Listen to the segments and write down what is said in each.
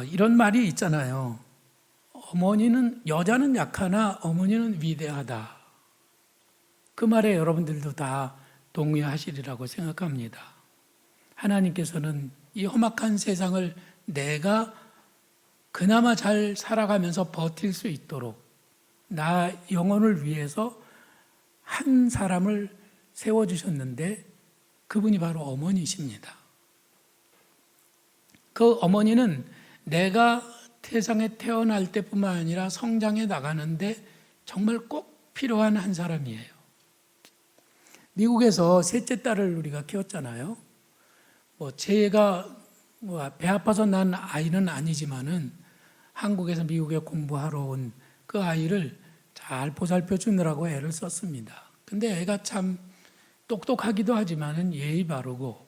이런 말이 있잖아요. 여자는 약하나 어머니는 위대하다. 그 말에 여러분들도 다 동의하시리라고 생각합니다. 하나님께서는 이 험악한 세상을 내가 그나마 잘 살아가면서 버틸 수 있도록 나 영혼을 위해서 한 사람을 세워주셨는데 그분이 바로 어머니십니다. 그 어머니는 내가 세상에 태어날 때뿐만 아니라 성장해 나가는데 정말 꼭 필요한 한 사람이에요. 미국에서 셋째 딸을 우리가 키웠잖아요. 제가 배 아파서 난 아이는 아니지만은 한국에서 미국에 공부하러 온 그 아이를 잘 보살펴 주느라고 애를 썼습니다. 근데 애가 참 똑똑하기도 하지만은 예의 바르고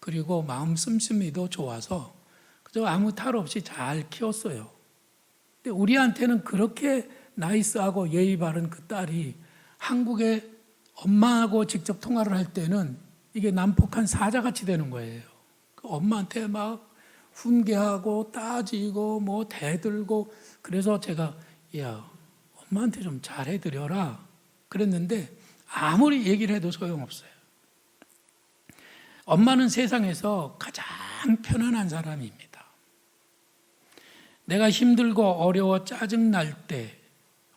그리고 마음 씀씀이도 좋아서 그저 아무 탈 없이 잘 키웠어요. 근데 우리한테는 그렇게 나이스하고 예의 바른 그 딸이 한국에 엄마하고 직접 통화를 할 때는 이게 난폭한 사자같이 되는 거예요. 그 엄마한테 막 훈계하고 따지고 대들고 그래서 제가 야 엄마한테 좀 잘해드려라 그랬는데 아무리 얘기를 해도 소용없어요. 엄마는 세상에서 가장 편안한 사람입니다. 내가 힘들고 어려워 짜증날 때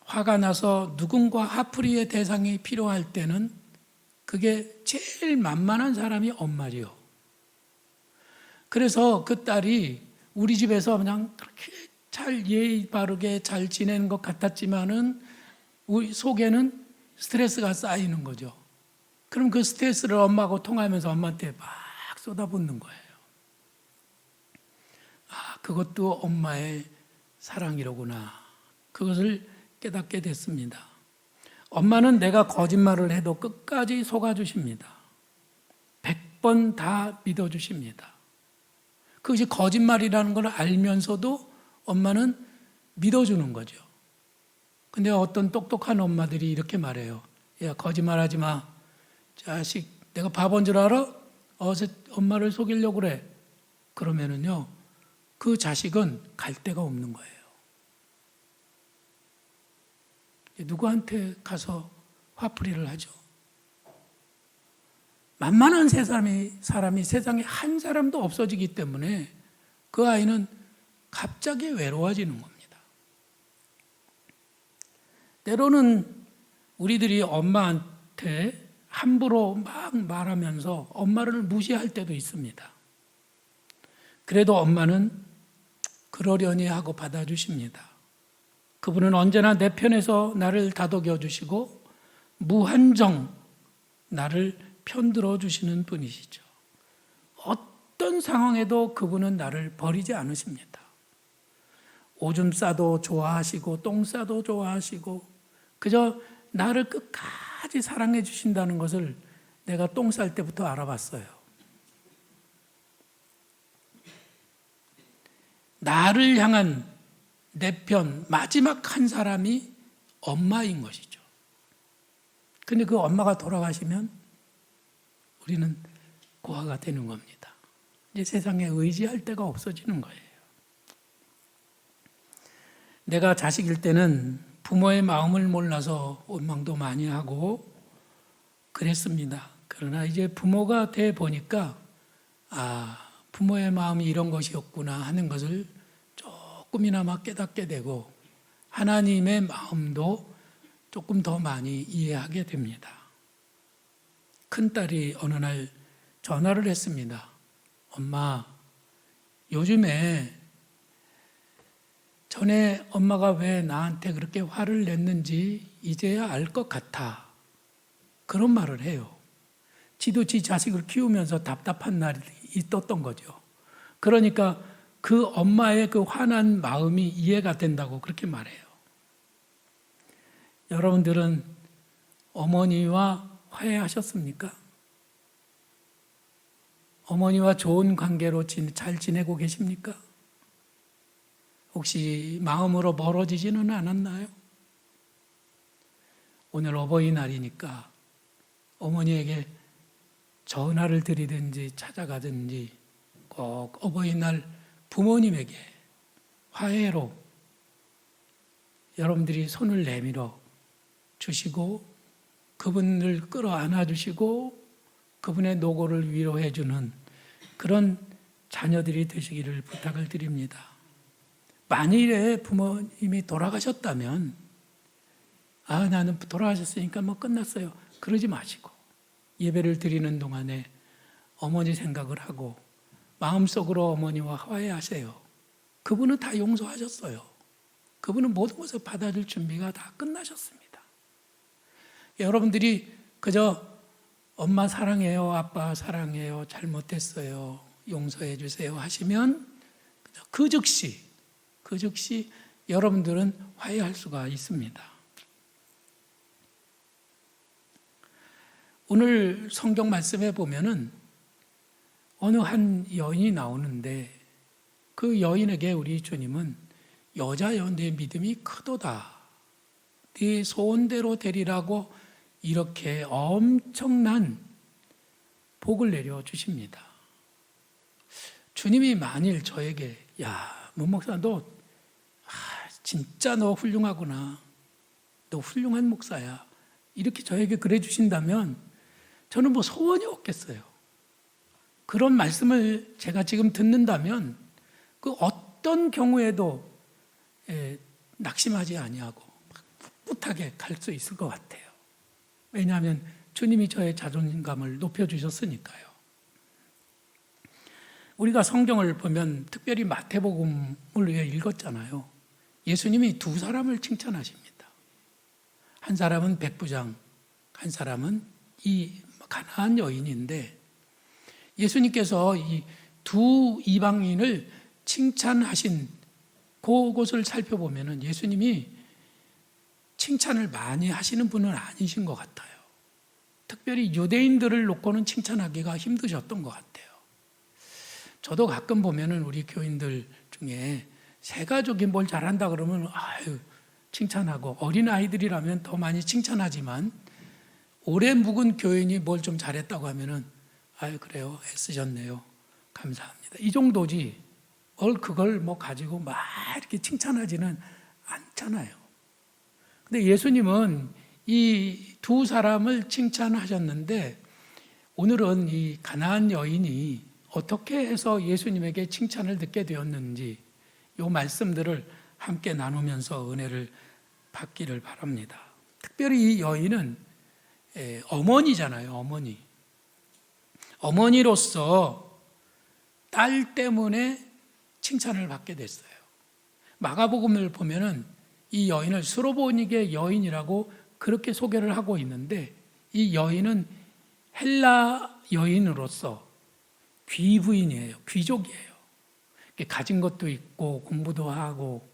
화가 나서 누군가 화풀이의 대상이 필요할 때는 그게 제일 만만한 사람이 엄마지요. 그래서 그 딸이 우리 집에서 그냥 그렇게 잘 예의 바르게 잘 지내는 것 같았지만은 우리 속에는 스트레스가 쌓이는 거죠. 그럼 그 스트레스를 엄마하고 통화하면서 엄마한테 막 쏟아붓는 거예요. 그것도 엄마의 사랑이로구나. 그것을 깨닫게 됐습니다. 엄마는 내가 거짓말을 해도 끝까지 속아주십니다. 100번 다 믿어주십니다. 그것이 거짓말이라는 걸 알면서도 엄마는 믿어주는 거죠. 근데 어떤 똑똑한 엄마들이 이렇게 말해요. 야, 거짓말하지 마. 자식, 내가 바본 줄 알아? 어제 엄마를 속이려고 그래. 그러면은요, 그 자식은 갈 데가 없는 거예요. 누구한테 가서 화풀이를 하죠? 만만한 사람이 세상에 한 사람도 없어지기 때문에 그 아이는 갑자기 외로워지는 겁니다. 때로는 우리들이 엄마한테 함부로 막 말하면서 엄마를 무시할 때도 있습니다. 그래도 엄마는 그러려니 하고 받아주십니다. 그분은 언제나 내 편에서 나를 다독여 주시고 무한정 나를 편들어 주시는 분이시죠. 어떤 상황에도 그분은 나를 버리지 않으십니다. 오줌 싸도 좋아하시고 똥 싸도 좋아하시고 그저 나를 끝까지 사랑해 주신다는 것을 내가 똥 쌀 때부터 알아봤어요. 나를 향한 내 편 마지막 한 사람이 엄마인 것이죠. 근데 그 엄마가 돌아가시면 우리는 고아가 되는 겁니다. 이제 세상에 의지할 데가 없어지는 거예요. 내가 자식일 때는 부모의 마음을 몰라서 원망도 많이 하고 그랬습니다. 그러나 이제 부모가 돼 보니까 부모의 마음이 이런 것이었구나 하는 것을 조금이나마 깨닫게 되고 하나님의 마음도 조금 더 많이 이해하게 됩니다. 큰딸이 어느 날 전화를 했습니다. 엄마, 요즘에 전에 엄마가 왜 나한테 그렇게 화를 냈는지 이제야 알 것 같아. 그런 말을 해요. 지도 지 자식을 키우면서 답답한 날이 있었던 거죠. 그러니까 그 엄마의 그 화난 마음이 이해가 된다고 그렇게 말해요. 여러분들은 어머니와 화해하셨습니까? 어머니와 좋은 관계로 잘 지내고 계십니까? 혹시 마음으로 멀어지지는 않았나요? 오늘 어버이날이니까 어머니에게 전화를 드리든지 찾아가든지 꼭 어버이날 부모님에게 화해로 여러분들이 손을 내밀어 주시고 그분을 끌어안아 주시고 그분의 노고를 위로해 주는 그런 자녀들이 되시기를 부탁을 드립니다. 만일에 부모님이 돌아가셨다면 나는 돌아가셨으니까 뭐 끝났어요. 그러지 마시고 예배를 드리는 동안에 어머니 생각을 하고 마음속으로 어머니와 화해하세요. 그분은 다 용서하셨어요. 그분은 모든 것을 받아줄 준비가 다 끝나셨습니다. 여러분들이 그저 엄마 사랑해요, 아빠 사랑해요, 잘못했어요, 용서해 주세요 하시면 그 즉시 여러분들은 화해할 수가 있습니다. 오늘 성경 말씀에 보면은 어느 한 여인이 나오는데 그 여인에게 우리 주님은 여자여 내 믿음이 크도다. 네 소원대로 되리라고 이렇게 엄청난 복을 내려 주십니다. 주님이 만일 저에게 문 목사 진짜 너 훌륭하구나. 너 훌륭한 목사야. 이렇게 저에게 그래 주신다면 저는 뭐 소원이 없겠어요. 그런 말씀을 제가 지금 듣는다면 그 어떤 경우에도 낙심하지 아니하고 꿋꿋하게 갈 수 있을 것 같아요. 왜냐하면 주님이 저의 자존감을 높여주셨으니까요. 우리가 성경을 보면 특별히 마태복음을 위해 읽었잖아요. 예수님이 두 사람을 칭찬하십니다. 한 사람은 백부장, 한 사람은 이 가나안 여인인데 예수님께서 이 두 이방인을 칭찬하신 그곳을 살펴보면 예수님이 칭찬을 많이 하시는 분은 아니신 것 같아요. 특별히 유대인들을 놓고는 칭찬하기가 힘드셨던 것 같아요. 저도 가끔 보면은 우리 교인들 중에 새 가족이 뭘 잘한다 그러면 칭찬하고 어린아이들이라면 더 많이 칭찬하지만 오래 묵은 교인이 뭘 좀 잘했다고 하면은 그래요. 애쓰셨네요. 감사합니다. 이 정도지 그걸 가지고 막 이렇게 칭찬하지는 않잖아요. 근데 예수님은 이 두 사람을 칭찬하셨는데 오늘은 이 가나안 여인이 어떻게 해서 예수님에게 칭찬을 듣게 되었는지 이 말씀들을 함께 나누면서 은혜를 받기를 바랍니다. 특별히 이 여인은 어머니잖아요. 어머니로서 딸 때문에 칭찬을 받게 됐어요. 마가복음을 보면은 이 여인을 스로보니게 여인이라고 그렇게 소개를 하고 있는데 이 여인은 헬라 여인으로서 귀부인이에요. 귀족이에요. 가진 것도 있고 공부도 하고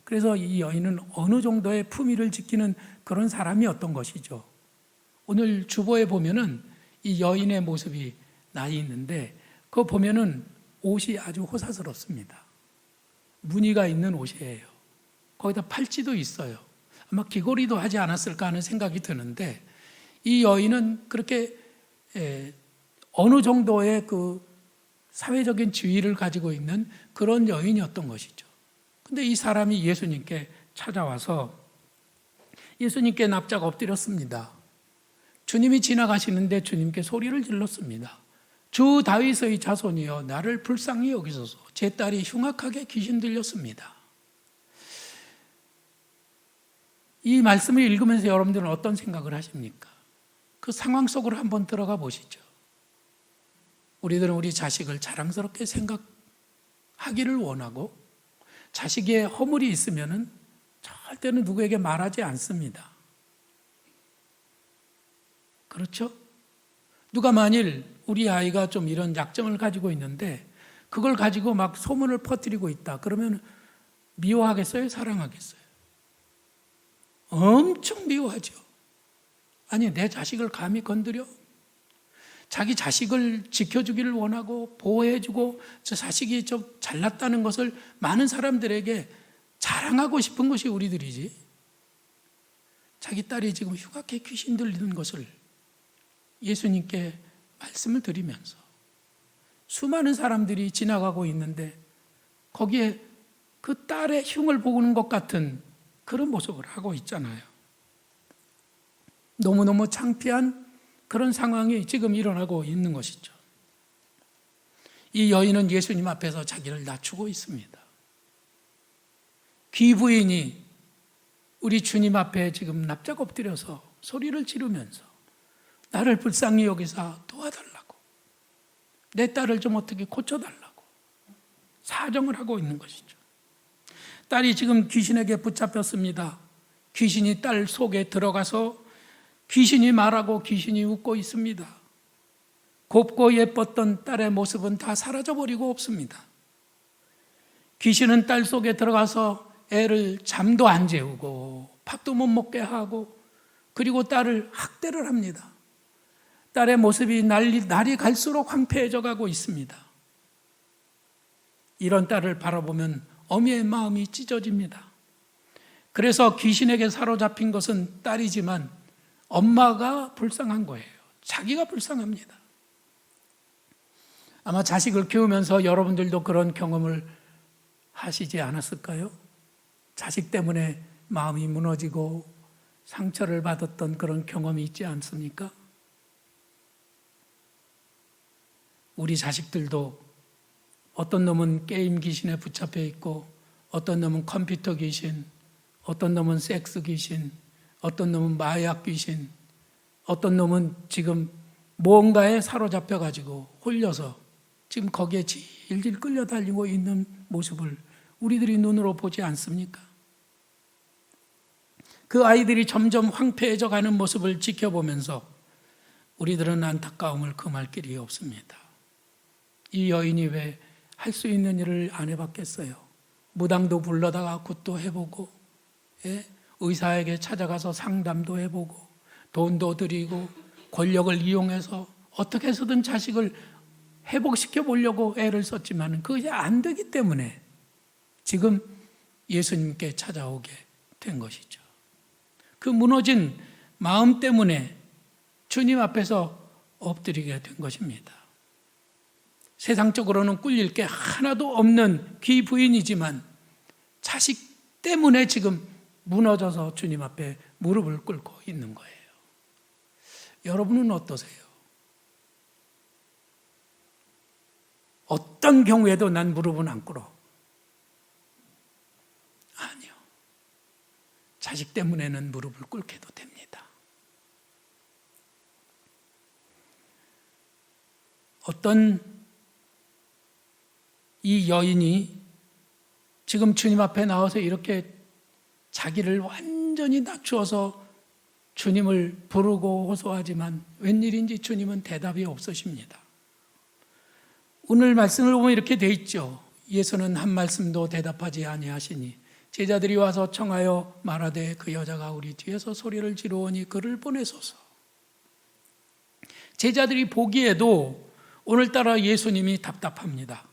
그래서 이 여인은 어느 정도의 품위를 지키는 그런 사람이었던 것이죠. 오늘 주보에 보면은 이 여인의 모습이 나 있는데 그거 보면은 옷이 아주 호사스럽습니다. 무늬가 있는 옷이에요. 거기다 팔찌도 있어요. 아마 귀걸이도 하지 않았을까 하는 생각이 드는데 이 여인은 그렇게 어느 정도의 그 사회적인 지위를 가지고 있는 그런 여인이었던 것이죠. 근데 이 사람이 예수님께 찾아와서 예수님께 납작 엎드렸습니다. 주님이 지나가시는데 주님께 소리를 질렀습니다. 주 다윗의 자손이여 나를 불쌍히 여기소서. 제 딸이 흉악하게 귀신 들렸습니다. 이 말씀을 읽으면서 여러분들은 어떤 생각을 하십니까? 그 상황 속으로 한번 들어가 보시죠. 우리들은 우리 자식을 자랑스럽게 생각하기를 원하고 자식의 허물이 있으면 절대로 누구에게 말하지 않습니다. 그렇죠? 누가 만일 우리 아이가 좀 이런 약점을 가지고 있는데 그걸 가지고 막 소문을 퍼뜨리고 있다. 그러면 미워하겠어요? 사랑하겠어요? 엄청 미워하죠. 아니, 내 자식을 감히 건드려? 자기 자식을 지켜주기를 원하고 보호해주고 저 자식이 좀 잘났다는 것을 많은 사람들에게 자랑하고 싶은 것이 우리들이지. 자기 딸이 지금 흉악하게 귀신 들리는 것을 예수님께 말씀을 드리면서 수많은 사람들이 지나가고 있는데 거기에 그 딸의 흉을 보는 것 같은 그런 모습을 하고 있잖아요. 너무너무 창피한 그런 상황이 지금 일어나고 있는 것이죠. 이 여인은 예수님 앞에서 자기를 낮추고 있습니다. 귀부인이 우리 주님 앞에 지금 납작 엎드려서 소리를 지르면서 나를 불쌍히 여기사 도와달라고, 내 딸을 좀 어떻게 고쳐달라고 사정을 하고 있는 것이죠. 딸이 지금 귀신에게 붙잡혔습니다. 귀신이 딸 속에 들어가서 귀신이 말하고 귀신이 웃고 있습니다. 곱고 예뻤던 딸의 모습은 다 사라져버리고 없습니다. 귀신은 딸 속에 들어가서 애를 잠도 안 재우고 밥도 못 먹게 하고 그리고 딸을 학대를 합니다. 딸의 모습이 날이 갈수록 황폐해져 가고 있습니다. 이런 딸을 바라보면 어미의 마음이 찢어집니다. 그래서 귀신에게 사로잡힌 것은 딸이지만 엄마가 불쌍한 거예요. 자기가 불쌍합니다. 아마 자식을 키우면서 여러분들도 그런 경험을 하시지 않았을까요? 자식 때문에 마음이 무너지고 상처를 받았던 그런 경험이 있지 않습니까? 우리 자식들도 어떤 놈은 게임 귀신에 붙잡혀 있고, 어떤 놈은 컴퓨터 귀신, 어떤 놈은 섹스 귀신, 어떤 놈은 마약 귀신, 어떤 놈은 지금 무언가에 사로잡혀 가지고 홀려서 지금 거기에 질질 끌려다니고 있는 모습을 우리들이 눈으로 보지 않습니까? 그 아이들이 점점 황폐해져 가는 모습을 지켜보면서 우리들은 안타까움을 금할 길이 없습니다. 이 여인이 왜 할 수 있는 일을 안 해봤겠어요? 무당도 불러다가 굿도 해보고, 의사에게 찾아가서 상담도 해보고, 돈도 드리고, 권력을 이용해서 어떻게 해서든 자식을 회복시켜 보려고 애를 썼지만 그것이 안 되기 때문에 지금 예수님께 찾아오게 된 것이죠. 그 무너진 마음 때문에 주님 앞에서 엎드리게 된 것입니다. 세상적으로는 꿀릴 게 하나도 없는 귀부인이지만 자식 때문에 지금 무너져서 주님 앞에 무릎을 꿇고 있는 거예요. 여러분은 어떠세요? 어떤 경우에도 난 무릎은 안 꿇어. 아니요. 자식 때문에는 무릎을 꿇게도 됩니다. 어떤 이 여인이 지금 주님 앞에 나와서 이렇게 자기를 완전히 낮추어서 주님을 부르고 호소하지만 웬일인지 주님은 대답이 없으십니다. 오늘 말씀을 보면 이렇게 돼 있죠. 예수는 한 말씀도 대답하지 아니하시니 제자들이 와서 청하여 말하되 그 여자가 우리 뒤에서 소리를 지르오니 그를 보내소서. 제자들이 보기에도 오늘따라 예수님이 답답합니다.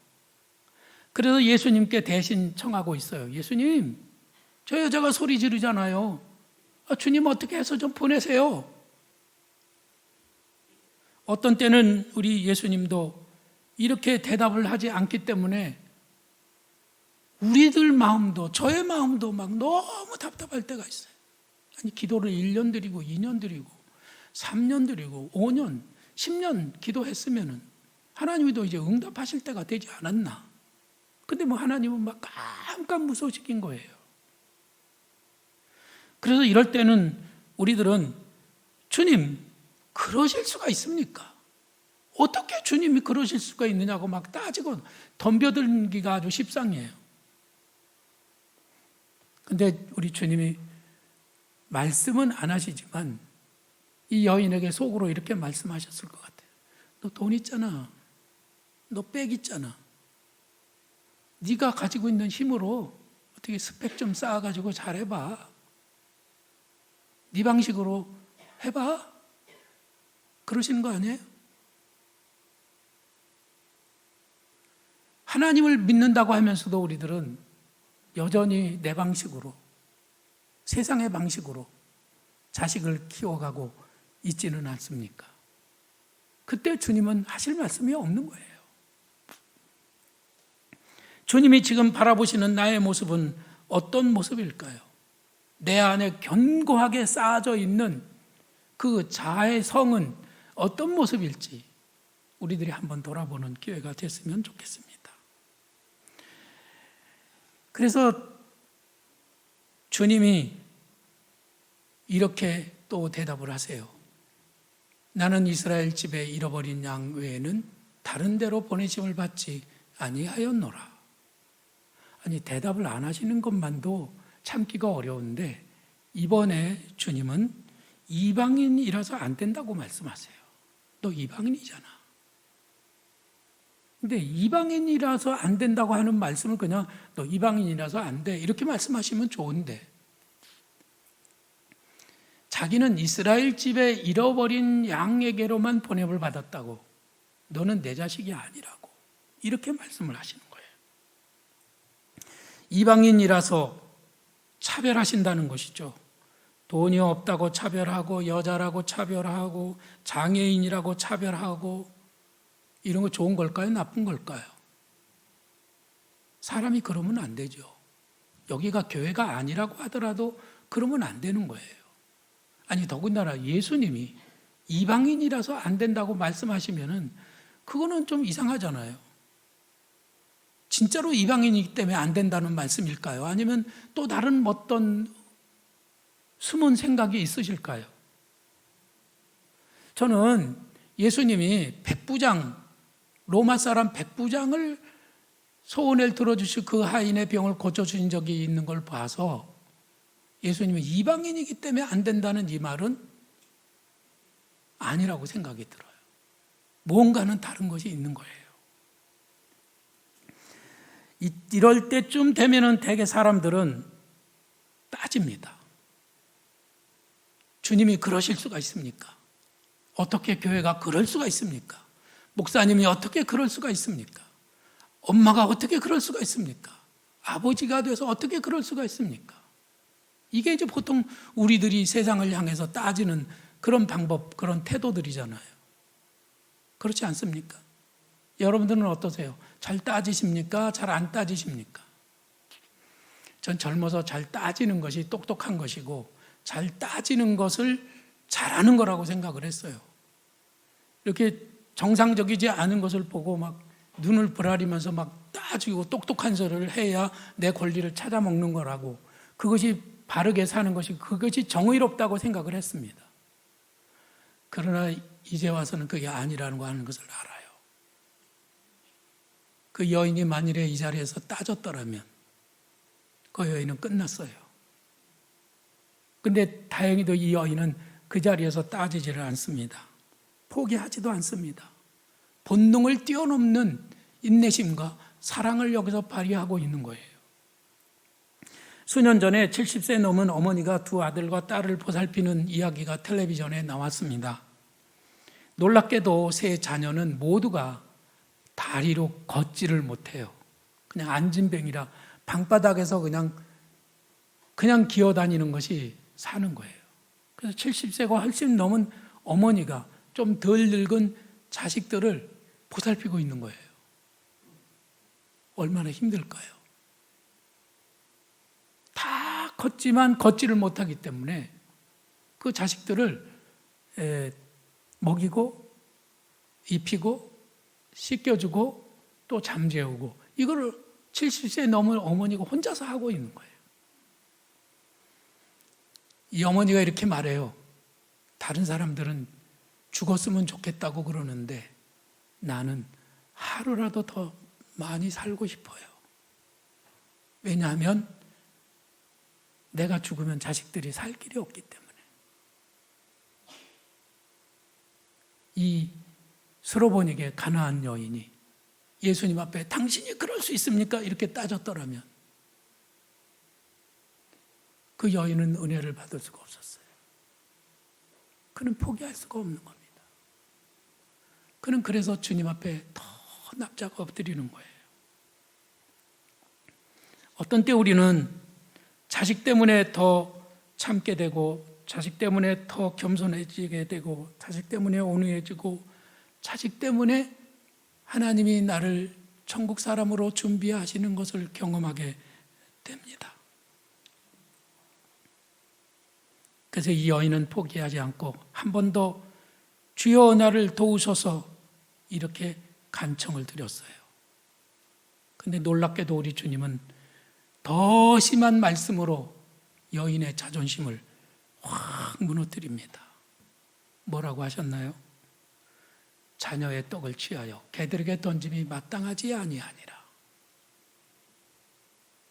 그래서 예수님께 대신 청하고 있어요. 예수님, 저 여자가 소리 지르잖아요. 주님 어떻게 해서 좀 보내세요. 어떤 때는 우리 예수님도 이렇게 대답을 하지 않기 때문에 우리들 마음도, 저의 마음도 막 너무 답답할 때가 있어요. 아니, 기도를 1년 드리고 2년 드리고 3년 드리고 5년, 10년 기도했으면은 하나님도 이제 응답하실 때가 되지 않았나. 근데 뭐 하나님은 막 깜깜무소식인 거예요. 그래서 이럴 때는 우리들은 주님, 그러실 수가 있습니까? 어떻게 주님이 그러실 수가 있느냐고 막 따지고 덤벼들기가 아주 십상이에요. 근데 우리 주님이 말씀은 안 하시지만 이 여인에게 속으로 이렇게 말씀하셨을 것 같아요. 너 돈 있잖아. 너 백 있잖아. 네가 가지고 있는 힘으로 어떻게 스펙 좀 쌓아가지고 잘해봐. 네 방식으로 해봐. 그러시는 거 아니에요? 하나님을 믿는다고 하면서도 우리들은 여전히 내 방식으로, 세상의 방식으로 자식을 키워가고 있지는 않습니까? 그때 주님은 하실 말씀이 없는 거예요. 주님이 지금 바라보시는 나의 모습은 어떤 모습일까요? 내 안에 견고하게 쌓아져 있는 그 자아의 성은 어떤 모습일지 우리들이 한번 돌아보는 기회가 됐으면 좋겠습니다. 그래서 주님이 이렇게 또 대답을 하세요. 나는 이스라엘 집에 잃어버린 양 외에는 다른 데로 보내심을 받지 아니하였노라. 아니, 대답을 안 하시는 것만도 참기가 어려운데 이번에 주님은 이방인이라서 안 된다고 말씀하세요. 너 이방인이잖아. 근데 이방인이라서 안 된다고 하는 말씀을 그냥 너 이방인이라서 안 돼 이렇게 말씀하시면 좋은데, 자기는 이스라엘 집에 잃어버린 양에게로만 보냄을 받았다고, 너는 내 자식이 아니라고 이렇게 말씀을 하시는 거예요. 이방인이라서 차별하신다는 것이죠. 돈이 없다고 차별하고, 여자라고 차별하고, 장애인이라고 차별하고, 이런 거 좋은 걸까요? 나쁜 걸까요? 사람이 그러면 안 되죠. 여기가 교회가 아니라고 하더라도 그러면 안 되는 거예요. 아니, 더군다나 예수님이 이방인이라서 안 된다고 말씀하시면은 그거는 좀 이상하잖아요. 진짜로 이방인이기 때문에 안 된다는 말씀일까요? 아니면 또 다른 어떤 숨은 생각이 있으실까요? 저는 예수님이 백부장, 로마 사람 백부장을 소원을 들어주시고 그 하인의 병을 고쳐주신 적이 있는 걸 봐서 예수님이 이방인이기 때문에 안 된다는 이 말은 아니라고 생각이 들어요. 뭔가는 다른 것이 있는 거예요. 이럴 때쯤 되면은 대개 사람들은 따집니다. 주님이 그러실 수가 있습니까? 어떻게 교회가 그럴 수가 있습니까? 목사님이 어떻게 그럴 수가 있습니까? 엄마가 어떻게 그럴 수가 있습니까? 아버지가 돼서 어떻게 그럴 수가 있습니까? 이게 이제 보통 우리들이 세상을 향해서 따지는 그런 방법, 그런 태도들이잖아요. 그렇지 않습니까? 여러분들은 어떠세요? 잘 따지십니까? 잘 안 따지십니까? 전 젊어서 잘 따지는 것이 똑똑한 것이고, 잘 따지는 것을 잘하는 거라고 생각을 했어요. 이렇게 정상적이지 않은 것을 보고 막 눈을 부라리면서 막 따지고 똑똑한 소리를 해야 내 권리를 찾아먹는 거라고, 그것이 바르게 사는 것이, 그것이 정의롭다고 생각을 했습니다. 그러나 이제 와서는 그게 아니라는 거 하는 것을 알아요. 그 여인이 만일에 이 자리에서 따졌더라면 그 여인은 끝났어요. 근데 다행히도 이 여인은 그 자리에서 따지지를 않습니다. 포기하지도 않습니다. 본능을 뛰어넘는 인내심과 사랑을 여기서 발휘하고 있는 거예요. 수년 전에 70세 넘은 어머니가 두 아들과 딸을 보살피는 이야기가 텔레비전에 나왔습니다. 놀랍게도 세 자녀는 모두가 다리로 걷지를 못해요. 그냥 안진뱅이라 방바닥에서 그냥 기어다니는 것이 사는 거예요. 그래서 70세가 훨씬 넘은 어머니가 좀 덜 늙은 자식들을 보살피고 있는 거예요. 얼마나 힘들까요? 다 걷지만 걷지를 못하기 때문에 그 자식들을 먹이고 입히고 씻겨주고 또 잠재우고, 이거를 70세 넘은 어머니가 혼자서 하고 있는 거예요. 이 어머니가 이렇게 말해요. 다른 사람들은 죽었으면 좋겠다고 그러는데 나는 하루라도 더 많이 살고 싶어요. 왜냐하면 내가 죽으면 자식들이 살 길이 없기 때문에. 이 스로보닉의 가나안 여인이 예수님 앞에 당신이 그럴 수 있습니까? 이렇게 따졌더라면 그 여인은 은혜를 받을 수가 없었어요. 그는 포기할 수가 없는 겁니다. 그는 그래서 주님 앞에 더 납작 엎드리는 거예요. 어떤 때 우리는 자식 때문에 더 참게 되고, 자식 때문에 더 겸손해지게 되고, 자식 때문에 온유해지고, 자식 때문에 하나님이 나를 천국 사람으로 준비하시는 것을 경험하게 됩니다. 그래서 이 여인은 포기하지 않고 한 번 더 주여 나를 도우소서 이렇게 간청을 드렸어요. 근데 놀랍게도 우리 주님은 더 심한 말씀으로 여인의 자존심을 확 무너뜨립니다. 뭐라고 하셨나요? 자녀의 떡을 취하여 개들에게 던짐이 마땅하지 아니하니라.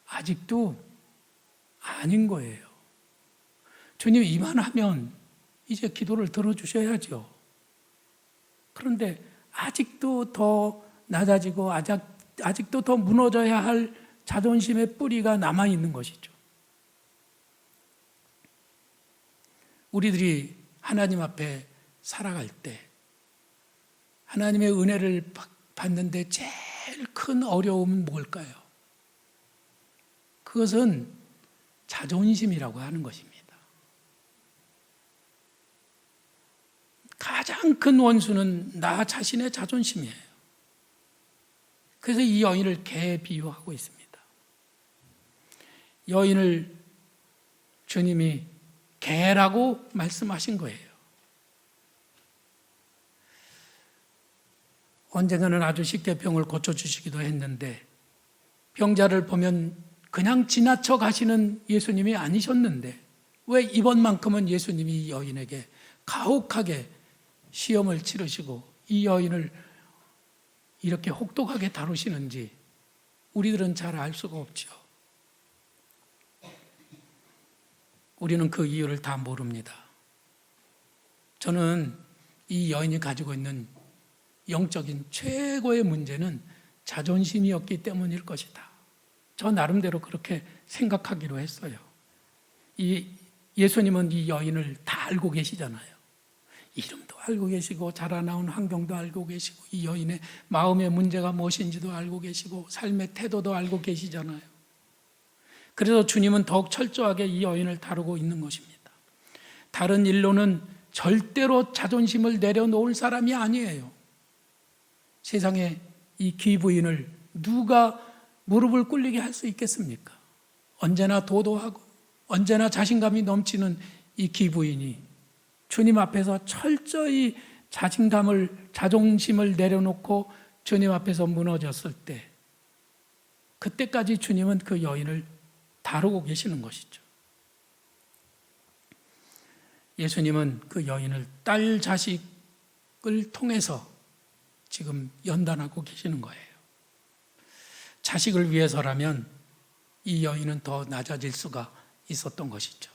아직도 아닌 거예요. 주님 이만하면 이제 기도를 들어주셔야죠. 그런데 아직도 더 낮아지고 아직도 더 무너져야 할 자존심의 뿌리가 남아있는 것이죠. 우리들이 하나님 앞에 살아갈 때 하나님의 은혜를 받는데 제일 큰 어려움은 뭘까요? 그것은 자존심이라고 하는 것입니다. 가장 큰 원수는 나 자신의 자존심이에요. 그래서 이 여인을 개에 비유하고 있습니다. 여인을 주님이 개라고 말씀하신 거예요. 언젠가는 아주 쉽게 병을 고쳐주시기도 했는데 병자를 보면 그냥 지나쳐 가시는 예수님이 아니셨는데 왜 이번만큼은 예수님이 이 여인에게 가혹하게 시험을 치르시고 이 여인을 이렇게 혹독하게 다루시는지 우리들은 잘 알 수가 없죠. 우리는 그 이유를 다 모릅니다. 저는 이 여인이 가지고 있는 영적인 최고의 문제는 자존심이었기 때문일 것이다. 저 나름대로 그렇게 생각하기로 했어요. 예수님은 이 여인을 다 알고 계시잖아요. 이름도 알고 계시고 자라나온 환경도 알고 계시고 이 여인의 마음의 문제가 무엇인지도 알고 계시고 삶의 태도도 알고 계시잖아요. 그래서 주님은 더욱 철저하게 이 여인을 다루고 있는 것입니다. 다른 일로는 절대로 자존심을 내려놓을 사람이 아니에요. 세상에 이 귀부인을 누가 무릎을 꿇리게 할 수 있겠습니까? 언제나 도도하고 언제나 자신감이 넘치는 이 귀부인이 주님 앞에서 철저히 자존심을 내려놓고 주님 앞에서 무너졌을 때 그때까지 주님은 그 여인을 다루고 계시는 것이죠. 예수님은 그 여인을 딸 자식을 통해서 지금 연단하고 계시는 거예요. 자식을 위해서라면 이 여인은 더 낮아질 수가 있었던 것이죠.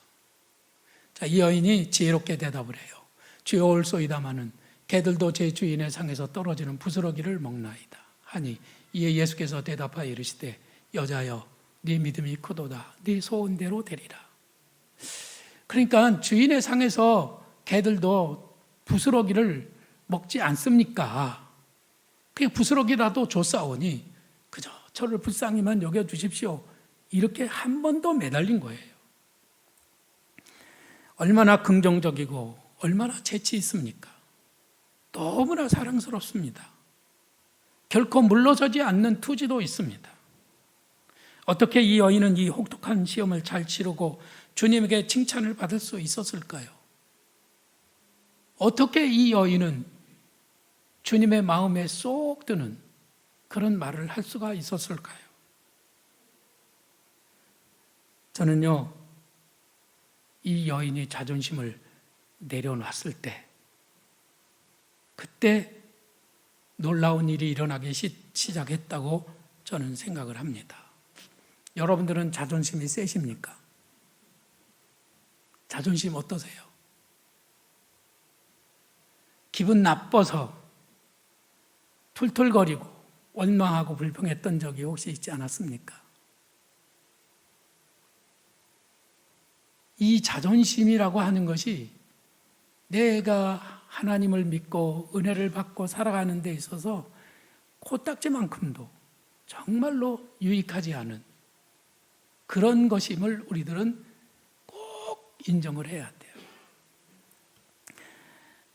자, 이 여인이 지혜롭게 대답을 해요. 주여 올소이다마는 개들도 제 주인의 상에서 떨어지는 부스러기를 먹나이다 하니 이에 예수께서 대답하여 이르시되 여자여 네 믿음이 크도다 네 소원대로 되리라. 그러니까 주인의 상에서 개들도 부스러기를 먹지 않습니까? 그냥 부스러기라도 줬사오니 그저 저를 불쌍히만 여겨주십시오. 이렇게 한 번 더 매달린 거예요. 얼마나 긍정적이고 얼마나 재치 있습니까? 너무나 사랑스럽습니다. 결코 물러서지 않는 투지도 있습니다. 어떻게 이 여인은 이 혹독한 시험을 잘 치르고 주님에게 칭찬을 받을 수 있었을까요? 어떻게 이 여인은 주님의 마음에 쏙 드는 그런 말을 할 수가 있었을까요? 저는요, 이 여인이 자존심을 내려놨을 때, 그때 놀라운 일이 일어나기 시작했다고 저는 생각을 합니다. 여러분들은 자존심이 세십니까? 자존심 어떠세요? 기분 나빠서 툴툴거리고 원망하고 불평했던 적이 혹시 있지 않았습니까? 이 자존심이라고 하는 것이 내가 하나님을 믿고 은혜를 받고 살아가는 데 있어서 코딱지만큼도 정말로 유익하지 않은 그런 것임을 우리들은 꼭 인정을 해야 돼요.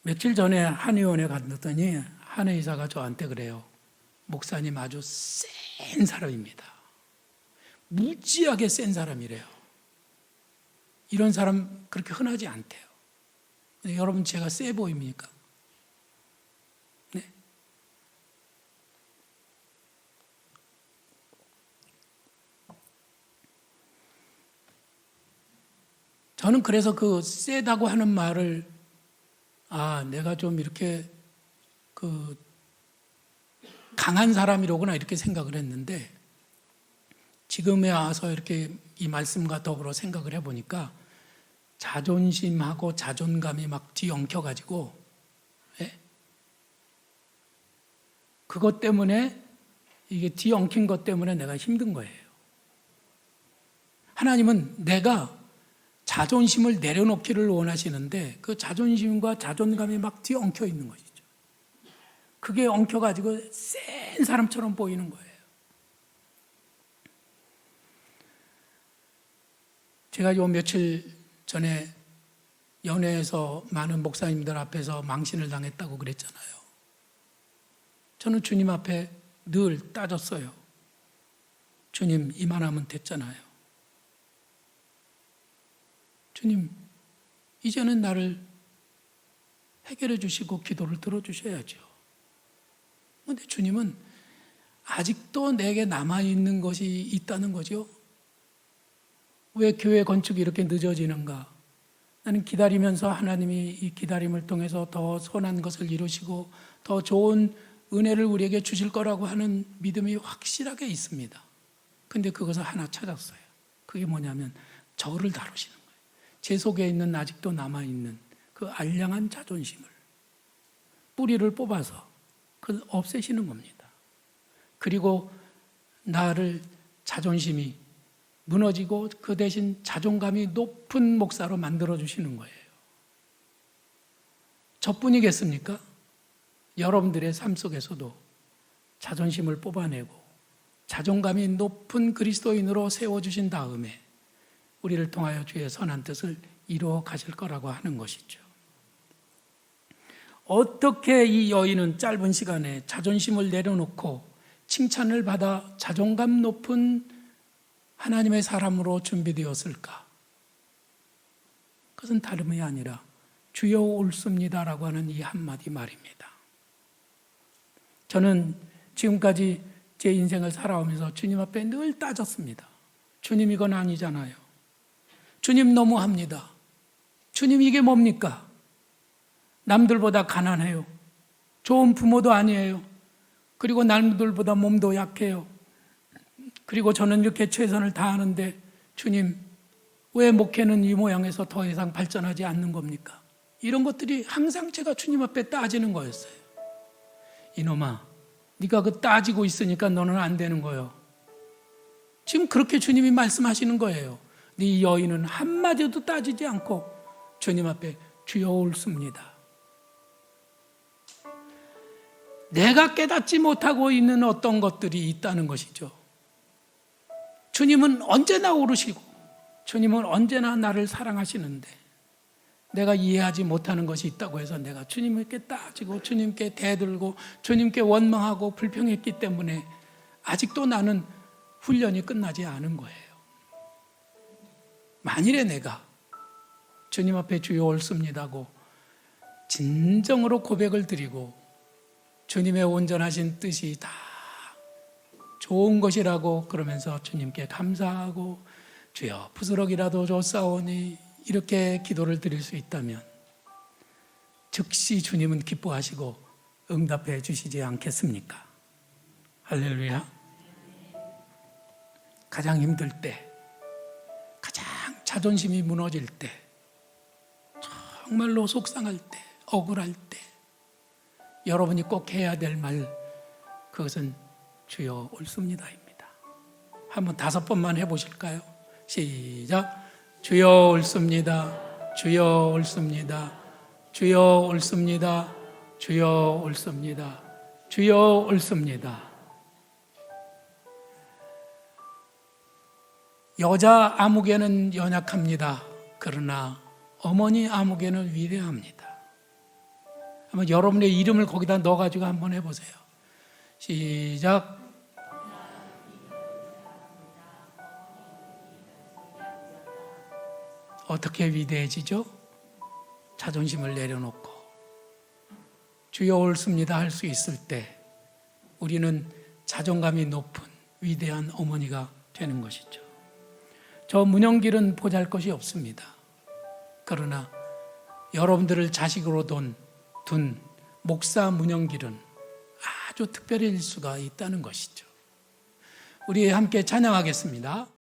며칠 전에 한의원에 갔더니 한의사가 저한테 그래요. 목사님 아주 센 사람입니다. 무지하게 센 사람이래요. 이런 사람 그렇게 흔하지 않대요. 여러분 제가 세 보입니까? 네. 저는 그래서 그 세다고 하는 말을 내가 좀 이렇게 그 강한 사람이로구나 이렇게 생각을 했는데 지금에 와서 이렇게 이 말씀과 더불어 생각을 해보니까 자존심하고 자존감이 막 뒤엉켜가지고 그것 때문에 이게 뒤엉킨 것 때문에 내가 힘든 거예요. 하나님은 내가 자존심을 내려놓기를 원하시는데 그 자존심과 자존감이 막 뒤엉켜 있는 것이죠. 그게 엉켜가지고 센 사람처럼 보이는 거예요. 제가 요 며칠 전에 연회에서 많은 목사님들 앞에서 망신을 당했다고 그랬잖아요. 저는 주님 앞에 늘 따졌어요. 주님, 이만하면 됐잖아요. 주님, 이제는 나를 해결해 주시고 기도를 들어주셔야죠. 그런데 주님은 아직도 내게 남아있는 것이 있다는 거죠. 왜 교회 건축이 이렇게 늦어지는가? 나는 기다리면서 하나님이 이 기다림을 통해서 더 선한 것을 이루시고 더 좋은 은혜를 우리에게 주실 거라고 하는 믿음이 확실하게 있습니다. 근데 그것을 하나 찾았어요. 그게 뭐냐면 저를 다루시는 거예요. 제 속에 있는 아직도 남아있는 그 알량한 자존심을 뿌리를 뽑아서 그걸 없애시는 겁니다. 그리고 나를 자존심이 무너지고 그 대신 자존감이 높은 목사로 만들어주시는 거예요. 저뿐이겠습니까? 여러분들의 삶 속에서도 자존심을 뽑아내고 자존감이 높은 그리스도인으로 세워주신 다음에 우리를 통하여 주의 선한 뜻을 이루어 가실 거라고 하는 것이죠. 어떻게 이 여인은 짧은 시간에 자존심을 내려놓고 칭찬을 받아 자존감 높은 하나님의 사람으로 준비되었을까? 그것은 다름이 아니라 주여 옳습니다라고 하는 이 한마디 말입니다. 저는 지금까지 제 인생을 살아오면서 주님 앞에 늘 따졌습니다. 주님, 이건 아니잖아요. 주님, 너무합니다. 주님, 이게 뭡니까? 남들보다 가난해요. 좋은 부모도 아니에요. 그리고 남들보다 몸도 약해요. 그리고 저는 이렇게 최선을 다하는데 주님, 왜 목회는 이 모양에서 더 이상 발전하지 않는 겁니까? 이런 것들이 항상 제가 주님 앞에 따지는 거였어요. 이놈아, 네가 그 따지고 있으니까 너는 안 되는 거예요. 지금 그렇게 주님이 말씀하시는 거예요. 네 여인은 한마디도 따지지 않고 주님 앞에 주여 옳습니다. 내가 깨닫지 못하고 있는 어떤 것들이 있다는 것이죠. 주님은 언제나 옳으시고 주님은 언제나 나를 사랑하시는데 내가 이해하지 못하는 것이 있다고 해서 내가 주님께 따지고 주님께 대들고 주님께 원망하고 불평했기 때문에 아직도 나는 훈련이 끝나지 않은 거예요. 만일에 내가 주님 앞에 주여 옳습니다고 진정으로 고백을 드리고 주님의 온전하신 뜻이 다 좋은 것이라고 그러면서 주님께 감사하고 주여 부스럭이라도 줬사오니 이렇게 기도를 드릴 수 있다면 즉시 주님은 기뻐하시고 응답해 주시지 않겠습니까? 할렐루야. 가장 힘들 때, 가장 자존심이 무너질 때, 정말로 속상할 때, 억울할 때 여러분이 꼭 해야 될 말, 그것은 주여 옳습니다입니다. 한번 5번만 해보실까요? 시작. 주여 옳습니다. 주여 옳습니다. 주여 옳습니다. 주여 옳습니다. 주여 옳습니다. 여자 아무개는 연약합니다. 그러나 어머니 아무개는 위대합니다. 한번 여러분의 이름을 거기다 넣어가지고 한번 해보세요. 시작. 어떻게 위대해지죠? 자존심을 내려놓고 주여 옳습니다 할 수 있을 때 우리는 자존감이 높은 위대한 어머니가 되는 것이죠. 저 문영길은 보잘것이 없습니다. 그러나 여러분들을 자식으로 둔 목사 문영길은 아주 특별해질 수가 있다는 것이죠. 우리 함께 찬양하겠습니다.